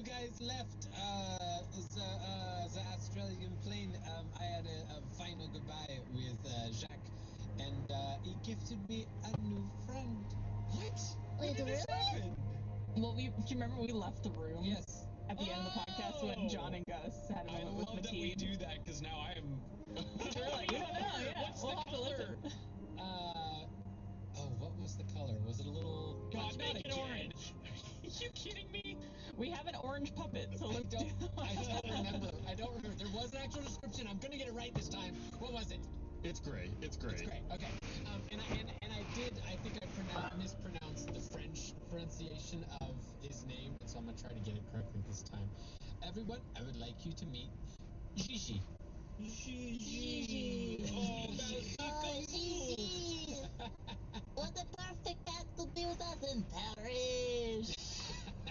guys left the Australian plane, I had a final goodbye with Jacques, and he gifted me a new friend. What? Wait, When did this really? happen? Well, do you remember we left the room? Yes. At the end of the podcast when John and Gus had a I moment with love that we Mateen. do that because now I am. We're like, we don't know. Yeah, What's we'll the have to color? listen. What was the color? Was it a little? God, not make it again. orange. Are you kidding me? We have an orange puppet, so I let's do don't remember. I don't remember. There was an actual description. I'm gonna get it right this time. What was it? It's gray. It's gray. It's great. Okay. And I think I mispronounced the French pronunciation of his name, so I'm gonna try to get it correctly this time. Everyone, I would like you to meet Gigi. Gigi. Oh, Gigi! What a perfect cat to be with us in Paris!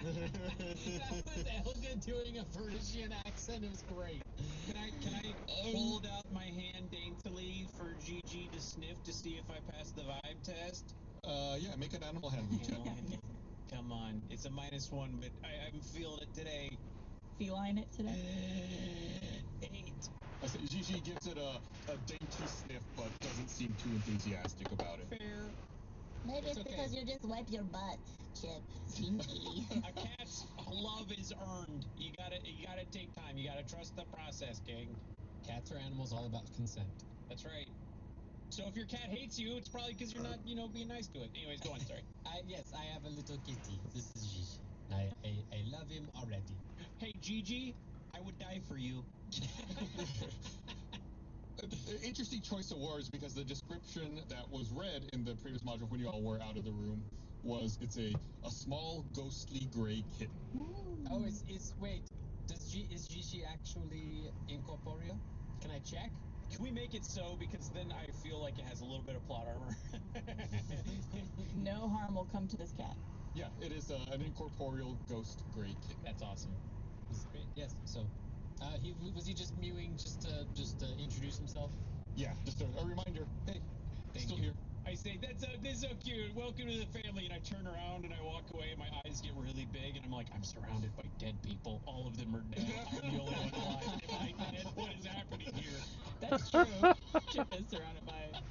That was Elga doing a Parisian accent. It was great. Can I hold out my hand daintily for Gigi to sniff to see if I pass the vibe test? Yeah, make an animal handling check. Come on, it's a -1, but I'm feeling it today. feline it today. 8. I say Gigi gives it a dainty sniff, but doesn't seem too enthusiastic about it. Fair. Maybe it's okay. because you just wipe your butt, Chip. Stinky. A cat's love is earned. You gotta take time. You gotta trust the process, King. Cats are animals all about consent. That's right. So if your cat hates you, it's probably because you're not, being nice to it. Anyways, go on. Sorry. Yes, I have a little kitty. This is Gigi. I love him already. Hey, Gigi, I would die for you. Interesting choice of words, because the description that was read in the previous module when you all were out of the room was it's a small ghostly gray kitten. Oh, wait. Is Gigi actually incorporeal? Can I check? Can we make it so? Because then I feel like it has a little bit of plot armor. No harm will come to this cat. Yeah, it is an incorporeal ghost gray kitten. That's awesome. This is great. Yes. So, was he just mewing just to introduce himself? Yeah, just a reminder. Hey, Thank still you. here. I say, this is so cute. Welcome to the family. And I turn around and I walk away and my eyes get really big. And I'm like, I'm surrounded by dead people. All of them are dead. I'm the only one alive. Am I dead? What is happening here? That's true. Chip is surrounded by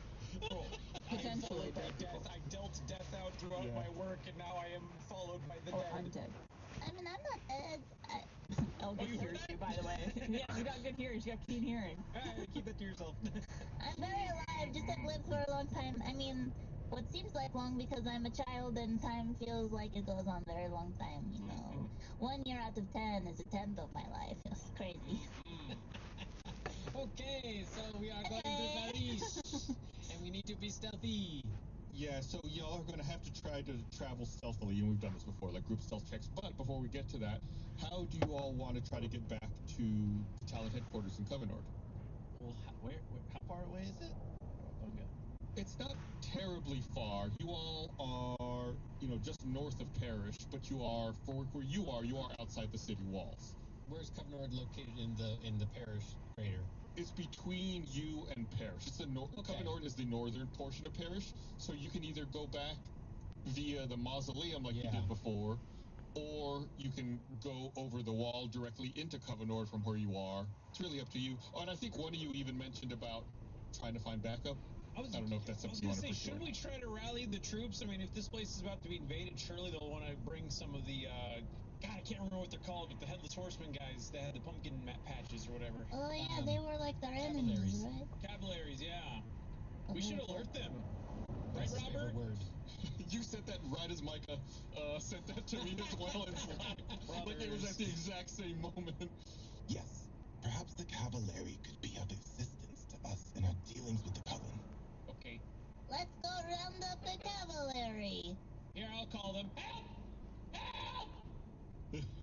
potentially I'm followed by dead people. death. I dealt death out throughout Yeah. my work, and now I am followed by the Or dead. undead. I mean, I'm not dead. Elga you heard hears that? you, by the way. Yeah, she's got good hearing. She's got keen hearing. Hey, keep it to yourself. I'm very alive, just have lived for a long time. I mean, what seems like long because I'm a child and time feels like it goes on a very long time, you know. 1 year out of 10 is a tenth of my life. It's crazy. Okay, so we are going to Paris, and we need to be stealthy. Yeah, so y'all are going to have to try to travel stealthily, and we've done this before, like group stealth checks. But before we get to that, how do you all want to try to get back to the Talent headquarters in Covenord? Well, how far away is it? Okay. It's not terribly far. You all are, just north of Parrish, but you are, for where you are outside the city walls. Where's Covenord located in the parish crater? It's between you and Parrish. It's Covenord is the northern portion of Parrish, so you can either go back via the mausoleum like you did before, or you can go over the wall directly into Covenord from where you are. It's really up to you. Oh, and I think one of you even mentioned about trying to find backup. I don't know if that's something you want to pursue. Should we try to rally the troops? I mean, if this place is about to be invaded, surely they'll want to bring some of the, God, I can't remember what they're called, but the Headless Horseman guys that had the pumpkin patches or whatever. Oh yeah, they were like their enemies, right? Cavalries, yeah. We should alert them. Right, Best ever Robert? word. You said that right as Micah sent that to me as well in Slack. Like it was at the exact same moment. Yes, perhaps the Cavalieri could be of assistance to us in our dealings with the Coven. Okay. Let's go round up the cavalry. Here, I'll call them. Help! Help!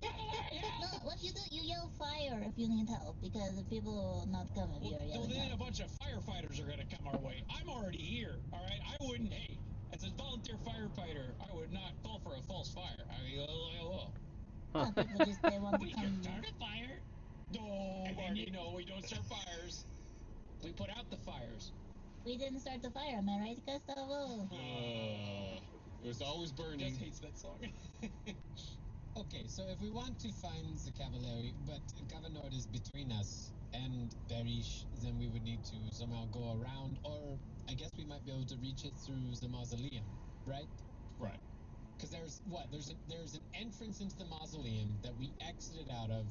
Cavalry, help! No, what you do, you yell fire if you need help, because the people will not come if you're Well, yelling then a help. bunch of firefighters are going to come our way. I'm already here, all right? I wouldn't, as a volunteer firefighter, I would not fall for a false fire. I mean, No, people just, they want to we can come. start a fire. No, Marty, no, we don't start fires. We put out the fires. We didn't start the fire, am I right, Gustavo? It was always burning. Gus hates that song. Okay, so if we want to find the Cavalieri, but Cavanord is between us and Berish, then we would need to somehow go around, or I guess we might be able to reach it through the mausoleum, right? Right. Because there's an entrance into the mausoleum that we exited out of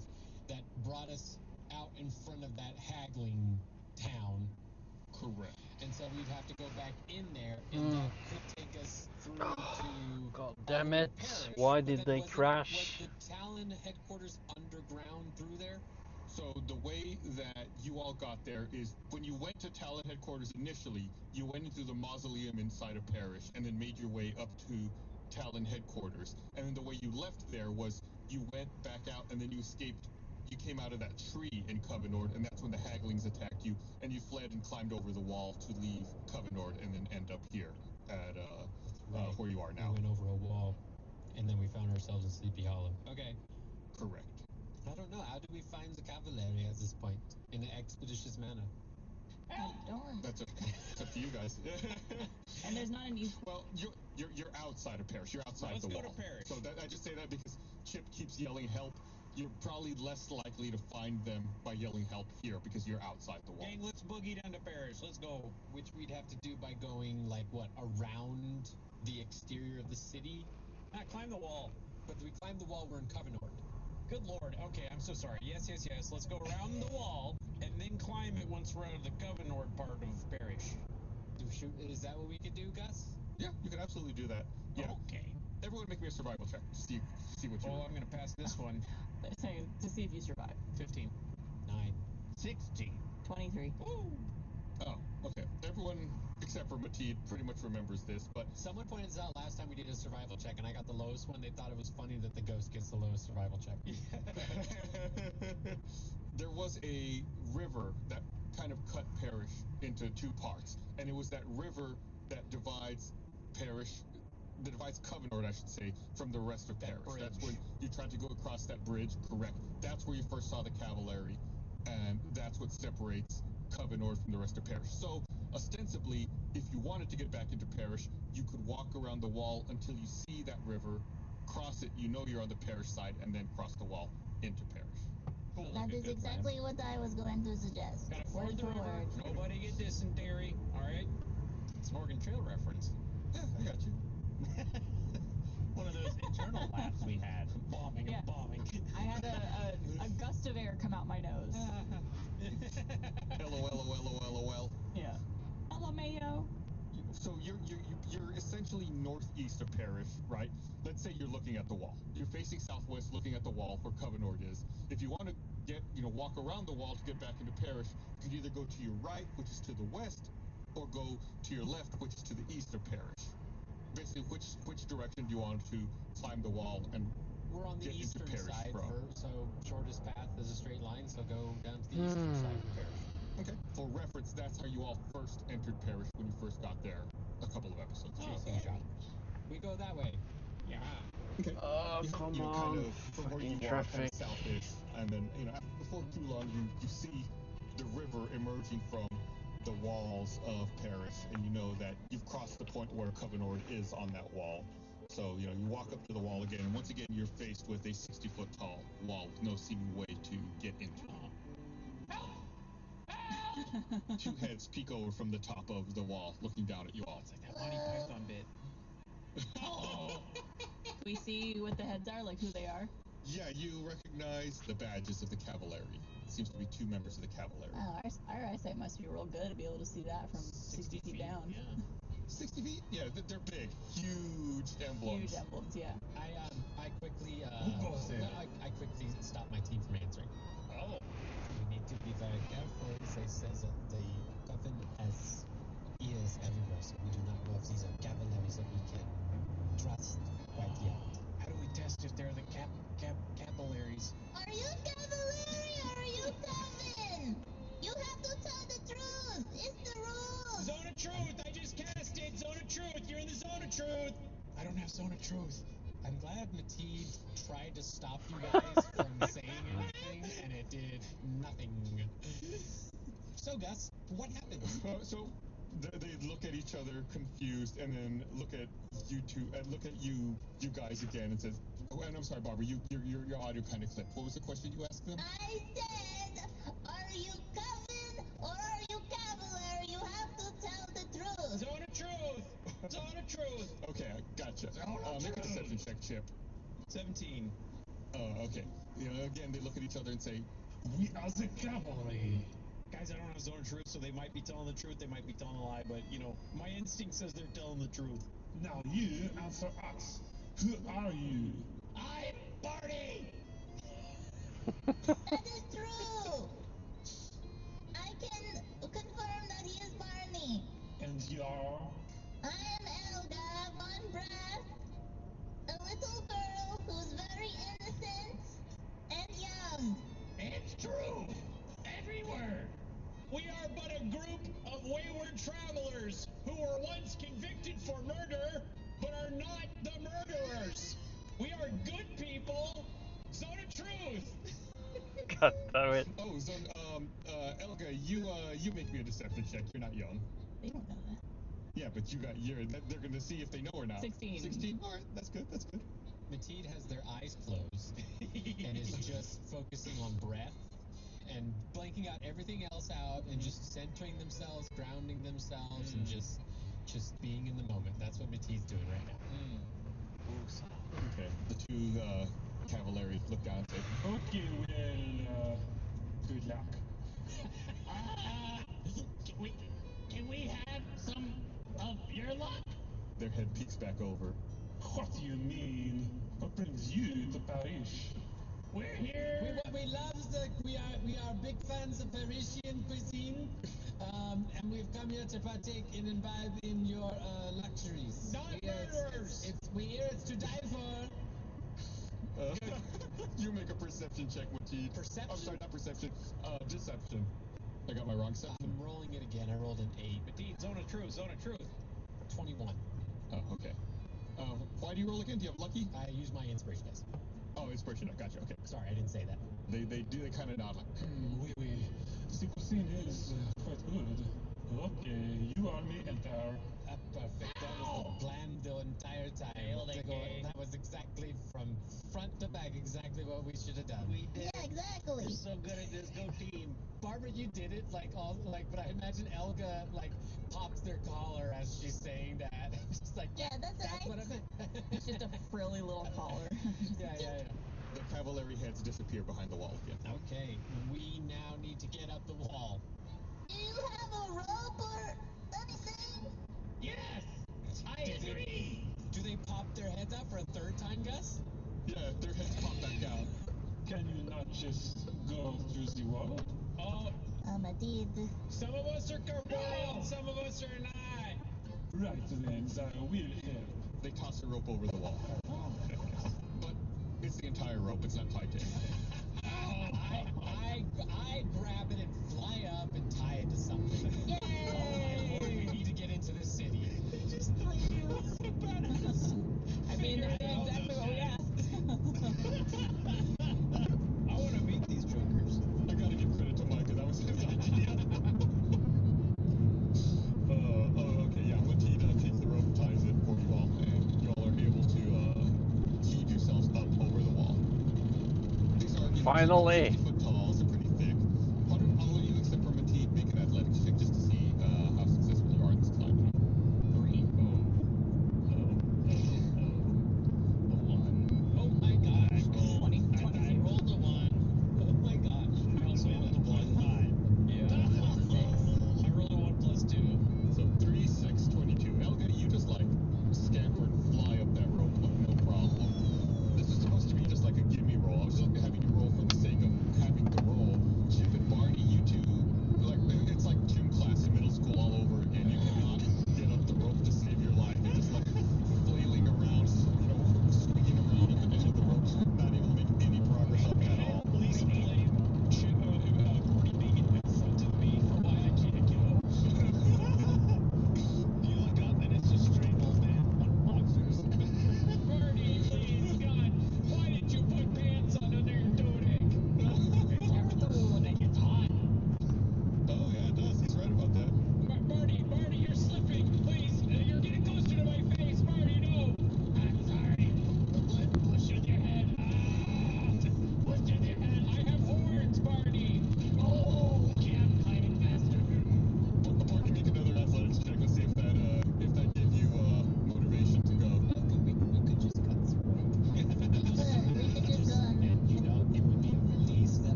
that brought us out in front of that haggling town. Correct. And so we'd have to go back in there, and that could take us through to. God damn it! Parish. Why But did then they was crash? Was the Talon headquarters underground through there? So the way that you all got there is when you went to Talon headquarters initially, you went into the mausoleum inside of Parish and then made your way up to Talon headquarters. And then the way you left there was you went back out and then you escaped. You came out of that tree in Covenord, and that's when the Haglings attacked you, and you fled and climbed over the wall to leave Covenord and then end up here at where you are now. We went over a wall, and then we found ourselves in Sleepy Hollow. Okay. Correct. I don't know. How do we find the Cavalieri at this point in an expeditious manner? I don't. That's it's up to you guys. And there's not an easy. Well, you're outside of Parish. You're outside Let's the go wall. to Parish. So I just say that because Chip keeps yelling help. You're probably less likely to find them by yelling help here because you're outside the wall. Gang, let's boogie down to Parish. Let's go. Which we'd have to do by going, like, what, around the exterior of the city? Climb the wall. But if we climb the wall, we're in Covenord. Good lord. Okay, I'm so sorry. Yes. Let's go around the wall and then climb it once we're out of the Covenord part of Parish. Is that what we could do, Gus? Yeah, you can absolutely do that. Yeah. Okay. Everyone make me a survival check to see what you. Oh, I'm gonna pass this one. They're saying to see if you survive. 15. 9. 16. 23. Woo! Oh, okay. Everyone except for Mateed pretty much remembers this, but Someone pointed this out last time we did a survival check, and I got the lowest one. They thought it was funny that the ghost gets the lowest survival check. there was a river that kind of cut Parish into two parts, and it was that river that divides Covenord, I should say, from the rest of Parish. bridge. That's when you tried to go across that bridge, correct. That's where you first saw the Cavalieri, and that's what separates Covenord from the rest of Parish. So, ostensibly, if you wanted to get back into Parish, you could walk around the wall until you see that river, cross it, you know you're on the Parish side, and then cross the wall into Parish. Cool. That is exactly what I was going to suggest. Gotta Word ford the for river. word. Nobody get dysentery. All right. It's an Oregon Trail reference. Yeah, I got you. One of those internal laughs we had. Bombing Yeah. and bombing. I had a gust of air come out my nose. LOL. Yeah. Hello, Mayo. So you're essentially northeast of Parish, right? Let's say you're looking at the wall. You're facing southwest, looking at the wall where Covenord is. If you want to walk around the wall to get back into Parish, you can either go to your right, which is to the west, or go to your left, which is to the east of Parish. Basically, which direction do you want to climb the wall and We're on the get into eastern Parish side, from? so shortest path is a straight line, so go down to the eastern side of Parish. Okay. For reference, that's how you all first entered Parish when you first got there a couple of episodes ago. Chasing shot. We go that way. Yeah. Okay. Oh, come kind on. of from where you Fucking are, kind traffic. of southish, and then before too long you see the river emerging from the walls of Parish, and you know that you've crossed the point where Covenord is on that wall. So you walk up to the wall again, and once again you're faced with a 60-foot tall wall with no seeming way to get into it. Two heads peek over from the top of the wall, looking down at you all. It's like that Monty Python bit. We see what the heads are, like who they are. Yeah, you recognize the badges of the Cavalieri. It seems to be two members of the Cavalieri. Oh, our eyesight must be real good to be able to see that from 60 feet down. Yeah. 60 feet? Yeah, they're big. Huge emblems. Huge emblems, yeah. I quickly Who goes there? I quickly stop my team from answering. Oh. We need to be very careful. They says that the coven has ears everywhere, so we do not know if these are Cavaliers that we can trust quite yet. How do we test if they're the capillaries? Are you Cavalieri or are you Coven? You have to tell the truth. It's the rules. Zone of Truth! I just cast it! Zone of Truth! You're in the Zone of Truth! I don't have Zone of Truth. I'm glad Mateed tried to stop you guys from saying anything, and it did nothing. So, Gus, what happened? So, they look at each other confused, and then look at you two, and look at you guys again, and says, "Oh, and I'm sorry, Barbara, your audio kind of clipped. What was the question you asked them?" I said, are you cousin or are you cavalier? You have to tell the truth. Zone of truth. Zone of truth. Okay, I gotcha. Make a deception check, Chip. 17. Okay. Again, they look at each other and say, We are the cavalry. Guys, I don't have zone of truth, so they might be telling the truth, they might be telling a lie, but, my instinct says they're telling the truth. Now you answer us. Who are you? I'm Barney! That is true. I can confirm that he is Barney. And you are? I am Elga von Brass, a little girl who's very innocent and young. It's true! Every word! We are but a group of wayward travelers who were once convicted for murder, but are not the murderers. We are good people. Zone of truth. God damn it. "Oh, so Elga, you make me a deception check. You're not young." They don't know that. Yeah, but they're gonna see if they know or not. 16. 16. All right, that's good. That's good. Mateed has their eyes closed and is just focusing on breath and blanking out everything else out and just centering themselves, grounding themselves, and just being in the moment. That's what Mateed's doing right now. Okay. The two cavaliers look down and say, Okay, well, good luck. Can we have some of your luck? their head peeks back over. What do you mean? What brings you to Paris? We're here. We love we are big fans of Parisian cuisine, and we've come here to partake and imbibe in your luxuries. Not murderers. We're here. It's to die for. You make a perception check, Mateed. Perception? I'm sorry, not perception. Deception. I got my wrong section. I'm rolling it again. I rolled an 8. Mateed, zone of truth, zone of truth. 21. Oh, okay. Why do you roll again? Do you have lucky? I use my inspiration dice. Oh, inspiration. I gotcha. Okay. Sorry, I didn't say that. They kind of nod like. Oui, oui. The cuisine is quite good. Okay, you are me enter. Perfect. That was the plan the entire time. Nailed it, Gabe. That was exactly from front to back exactly what we should have done. We did. Yeah, exactly. We're so good at this. Go team. Barbara, you did it but I imagine Elga pops their collar as she's saying that. She's like, Yeah, that's what I meant. It's just a frilly little collar. yeah. The cavalry heads disappear behind the wall again. Okay, we now need to get up the wall. Do you have a rope or anything? Yes, I agree. Do they pop their heads out for a third time, Gus? Yeah, their heads pop back out. Can you not just go through the wall? Oh, Indeed. some of us are corporeal, some of us are not. Right then, I will help. They toss a rope over the wall. But it's the entire rope. It's not tied to anything. I grab it and fly up and tie it to something. Yay! We need to get into the city. Just threw you. I mean, that's exactly what we asked. I want to meet these jokers. I gotta give credit to Mike, because that was his idea. Okay, yeah. Mateed takes the rope, ties it for you all, and y'all are able to heave yourselves up over the wall. These are Finally. 50 foot tall, so pretty thick. All of you except for Mateed make an athletics check just to see how successful you are in this climb. 3. Oh my gosh. 20. I rolled a 1. Oh my gosh. I also rolled a 1. Yeah. I rolled a 1 plus 2. So 3, 6, 22. Elga, you just scamper and fly up that rope like no problem. This is supposed to be just like a gimme roll. I was just having you roll for the sake of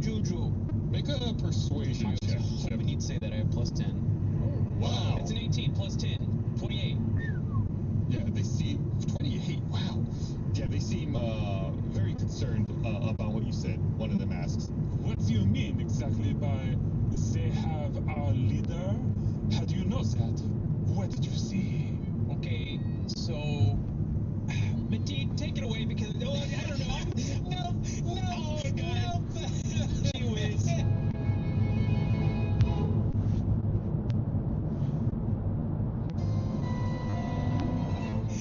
juju. Make a persuasion I check. was hoping you'd say that. I have plus 10. Wow. It's an 18 plus 10. 28. Yeah, they seem 28. Wow. Yeah, they seem very concerned about what you said. One of them asks. What do you mean exactly by they have our leader? How do you know that? What did you see? Okay, so Mateen, take it away because I don't know. No, oh god. Gee whiz.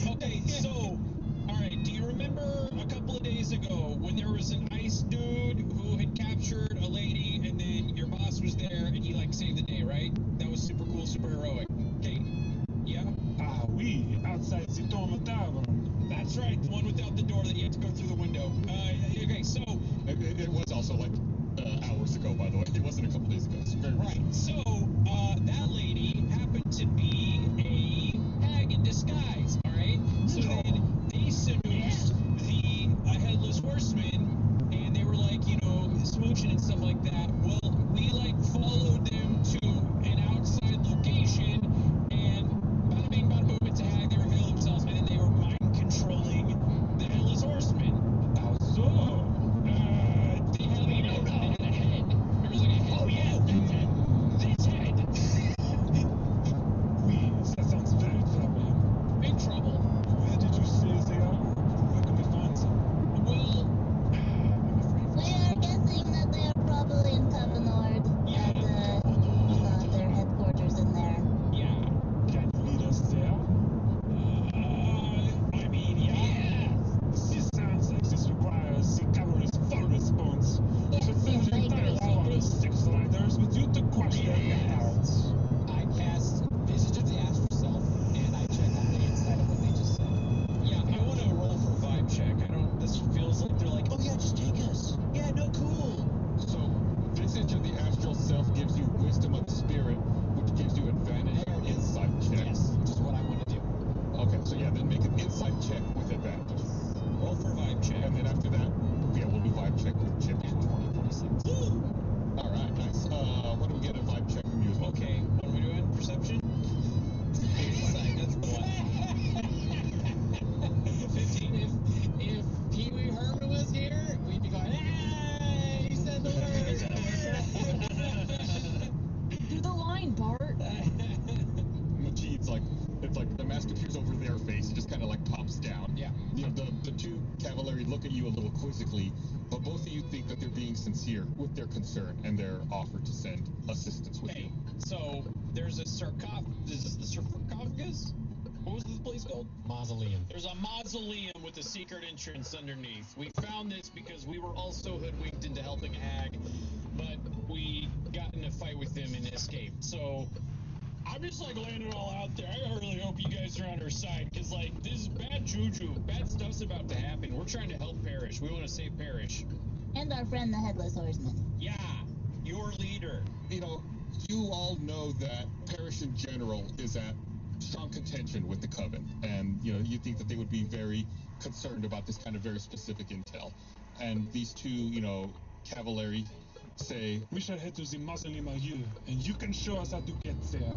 Okay, so alright, do you remember a couple of days ago when there was an ice dude who had captured a lady and then your boss was there and he like saved the day, right? That was super cool, super heroic. Okay. Yeah? Ah, oui, outside the Tom Tavern. That's right, the one without the door that you have to go through the window. Okay, so It was also like hours ago, by the way. It wasn't a couple days ago. It's very recent. so that lady happened to be a hag in disguise, all right? So then they seduced the headless horseman, and they were like, you know, smooching and stuff like that. Well, we like followed them to an outside location, and bada bing, bada boom, it's a hag. They reveal themselves, and then they were mind controlling the headless horseman. How so? They had, you know, they had a head. There was like a head. Oh yeah, that head. This head. Oui, that sounds very troubling. Big trouble. Where did you say they are? Where can we find them? Well, I'm afraid. We are guessing that they are probably in Tavanord at their headquarters in there. Yeah. Can you lead us there? I mean, yeah. This sounds like this requires the cavalry's full response. Yes, Should send yes, the I entire agree, I squad agree. of 6 riders with you to crush their guards. I cast Visage of the Astral Self, and I check on the inside of what they just said. Yeah, I want to roll for vibe check. I don't. This feels like they're like, oh yeah, just take us. Yeah, no, cool. So, Visage of the Astral Self gives you Wisdom of Spirit, which gives you advantage on insight checks. Yes, which is what I want to do. Okay, so yeah, then make an insight check with advantage. Roll for vibe check. And then after that, yeah, we'll do vibe check with Chip. At 2046. All right, nice. What do we get a vibe check from you as well? Okay, what are we doing? Perception? Insight. That's the one. 15. If Pee Wee Herman was here, we'd be going, hey, he said the word. Do the line, Bart. Majid's like, it's like the mask appears over their face. It just kind of like pops down. Yeah. You know, the two cavalry look at you a little quizzically, but both of you think that they're being sincere with their concern and their offer to send assistance with Hey, you. so there's a sarcophagus. Is this the sarcophagus? What was this place called? Mausoleum. There's a mausoleum with a secret entrance underneath. We found this because we were also hoodwinked into helping a hag, but we got in a fight with them and escaped. So I'm just like laying it all out there. I really hope you guys are on our side, because like this is bad juju. Bad stuff's about to happen. We're trying to help Parrish. We want to save Parrish. And our friend the Headless Horseman. Yeah, your leader. You know, you all know that Parrish in general is at strong contention with the Coven, and you know, you think that they would be very concerned about this kind of very specific intel. And these two, you know, cavalry say, We shall head to the mausoleum of you, and you can show us how to get there.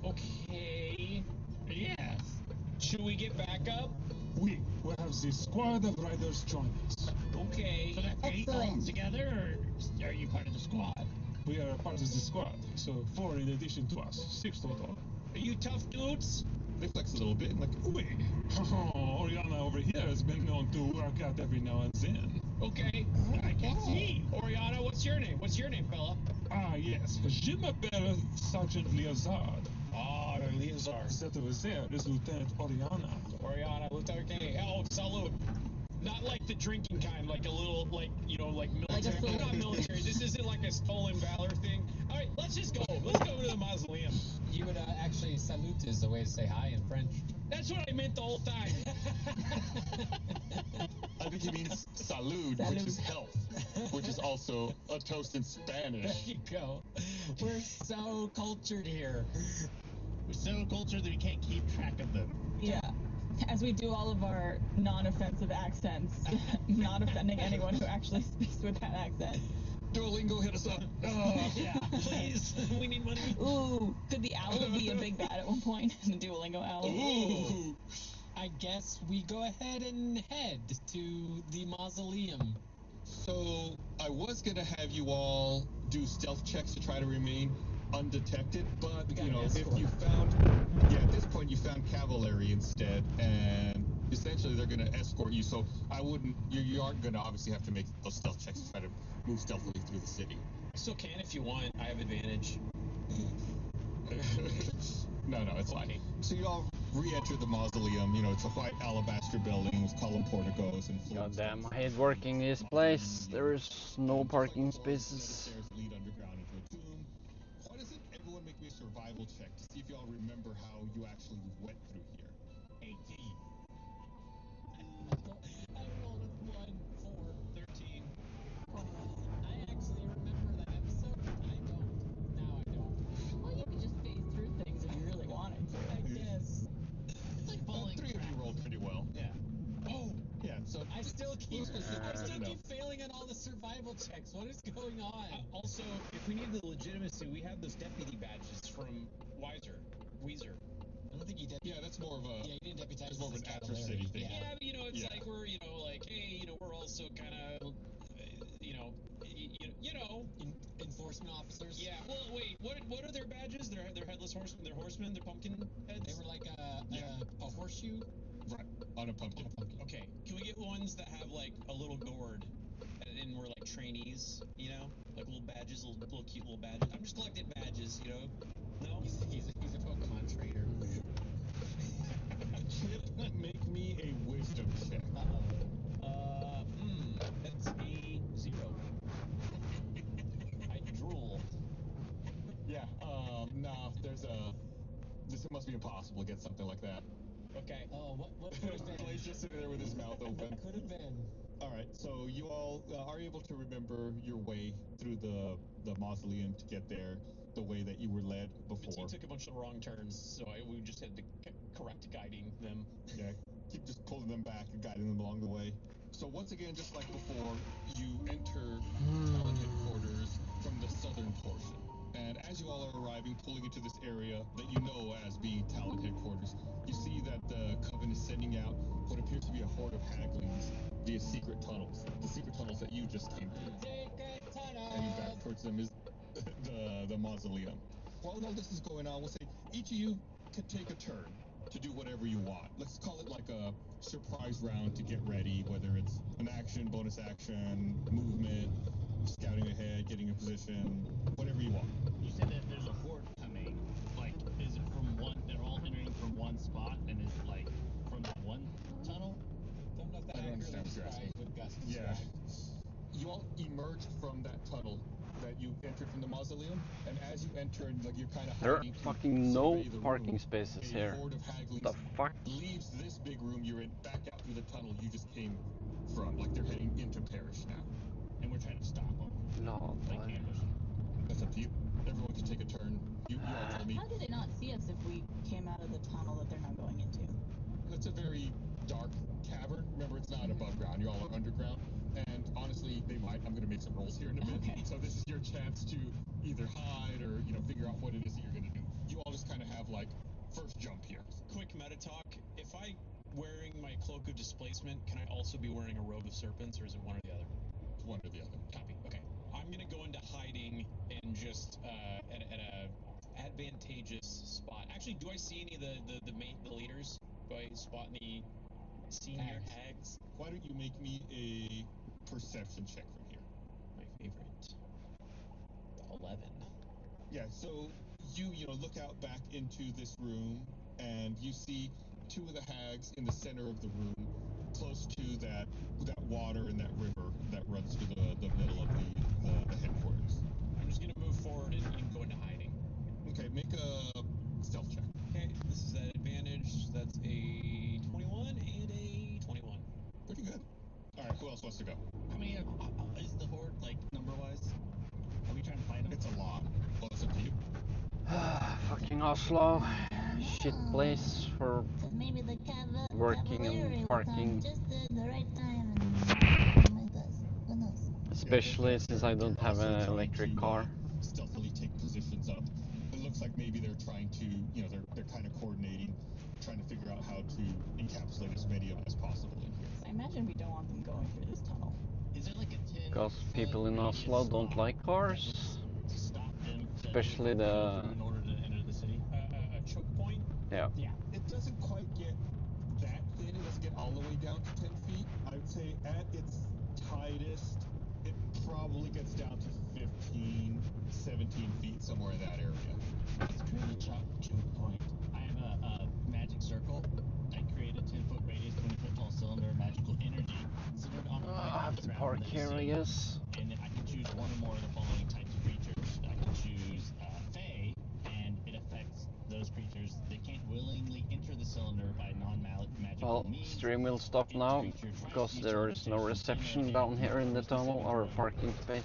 Okay. Yes. Should we get back up? We will have the squad of riders join us. Okay. that's eight all Excellent. together, or are you part of the squad? We are part of the squad, so 4 in addition to us, 6 total. Are you tough dudes? they flex a little bit, and like, Oui. Oriana over here has been known to work out every now and then. Okay. I can see. Oriana, what's your name? What's your name, fella? Ah, yes, je m'appelle Sergeant Liazard. Ah, Leazar. That over there is Lieutenant Oriana. Oriana, Lieutenant K. Oh, salute. Not like the drinking kind, like a little, like, you know, like military. Like a We're not soldier. military. This isn't like a stolen valor thing. All right, let's just go. Let's go to the mausoleum. You would actually salute is the way to say hi in French. That's what I meant the whole time. I think he means salud, which is health, which is also a toast in There Spanish. you go. We're so cultured here. We're so cultured that we can't keep track of them. Yeah. As we do all of our non-offensive accents, not offending anyone who actually speaks with that accent. Duolingo us up. Oh, yeah, please. We need money. Ooh, could the owl be a big bad at one point? The Duolingo owl. Ooh. I guess we go ahead and head to the mausoleum. So I was gonna have you all do stealth checks to try to remain undetected, but you know, if you found, at this point you found cavalry instead, and essentially they're gonna escort you. So I wouldn't, you aren't gonna obviously have to make those stealth checks to try to move stealthily through the city. I still can if you want. I have advantage. No, it's fine. So you all re-enter the mausoleum. You know, it's a white alabaster building with column porticos and floors. Goddamn, I hate working this place. There's no parking spaces. Stairs lead underground into a tomb. Why doesn't everyone make me a survival check to see if y'all remember how you actually went through here? 18. I rolled a 1, 4. 13. I actually remember that episode. I don't. Now I don't. Well, you could just phase through things if you really wanted to. I guess. It's like bowling. Three of you rolled pretty well. Yeah. Oh, yeah. So I still keep no. failing on all the survival checks. What is going on? Also, if we need the legitimacy, we have those deputy badges from Weezer. I don't think he did. Yeah, that's more of a. Yeah, he didn't deputize. That's more of as an a after cavalier. city thing. Yeah, but it's Yeah. like we're, like, hey, we're also kind of, Enforcement officers. Yeah. Well, wait. What are their badges? They're headless horsemen. They're horsemen. They're pumpkin heads. They were like a horseshoe. Right. On a pumpkin. Okay. Can we get ones that have like a little gourd, and we're like trainees? Like little badges, little cute little badges. I'm just collecting badges. No. He's a Pokemon trainer. Chip, make me a wisdom check. That's a 0. I drool. Yeah. No, this must be impossible to get something like that. Okay. Oh, what could have been? Clay's just sitting there with his mouth open. What could have been? All right, so you all are able to remember your way through the mausoleum to get there the way that you were led before. We took a bunch of wrong turns, so we just had to correct guiding them. Yeah, keep just pulling them back and guiding them along the way. So once again, just like before, you enter Talon headquarters from the southern portion. And as you all are arriving, pulling into this area that you know as being Talon headquarters, you see that the Coven is sending out what appears to be a horde of haglings via secret tunnels. The secret tunnels that you just came through. Secret tunnel. Heading back towards them is the mausoleum. While all this is going on, we'll say each of you can take a turn to do whatever you want. Let's call it like a surprise round to get ready, whether it's an action, bonus action, movement, scouting ahead, getting in position, whatever you want. You said that there's a horde coming. Like, is it from one? They're all entering from one spot, and is it like from that one tunnel? Don't know if that I don't understand what you're asking. What Gus Yeah. described. You all emerged from that tunnel that you entered from the mausoleum, and as you enter, and like you're kind of There are hiding to fucking no survey the parking room, spaces a here. horde of haglings The fuck? leaves this big room you're in back out through the tunnel you just came from. Like they're heading into Parish now. And we're trying to stop them. No, Like boy. ambush them. That's up to you. Everyone can take a turn. You all tell me. How did they not see us if we came out of the tunnel that they're not going into? It's a very dark cavern. Remember, it's not above ground. You all are underground. And honestly, they might. I'm going to make some rolls here in a bit. Okay. So this is your chance to either hide or, figure out what it is that you're going to do. You all just kind of have, like, first jump here. Quick meta talk. If I wearing my cloak of displacement, can I also be wearing a robe of serpents, or is it one or the other? It's one or the other. Copy. Okay. I'm gonna go into hiding and just at a advantageous spot. Actually, do I see any of the leaders? Do I spot any senior hags? Why don't you make me a perception check from here? My favorite. 11. Yeah, so you look out back into this room, and you see two of the hags in the center of the room, close to that water and that river that runs through the middle of the headquarters. I'm just gonna move forward and go into hiding. Okay, make a stealth check. Okay, this is at advantage. That's a 21 and a 21. Pretty good. All right, who else wants to go? How many is the horde, like, number-wise? Are we trying to fight them? It's a lot. Well, it's up to you. Fucking Oslo. Shit place for So maybe the working and cavalry will parking. come just at the right time and with us. Who knows? It's Especially since I don't have an electric car. Stealthily take positions up. It looks like maybe they're trying to, they're kind of coordinating, trying to figure out how to encapsulate as many of them as possible in here. I imagine we don't want them going through this tunnel. Is there like a 10 Because people in Oslo don't like cars. stop them Especially the... in order to enter the city? A choke point? Yeah. Yeah. It doesn't quite get that thin. It doesn't get all the way down to 10 feet. I would say at its tightest, it probably gets down to 15, 17 feet, somewhere in that area. Let's create a choke point. I have a magic circle. I create a 10-foot radius, 20-foot tall cylinder of magical energy centered on a I have to park here, I guess. And then I can choose one or more of the following types of creatures. I can choose Fae, and it affects those creatures. They can't willingly enter the cylinder by non-magical means. Stream will stop now because there is no reception down here in the tunnel or parking space.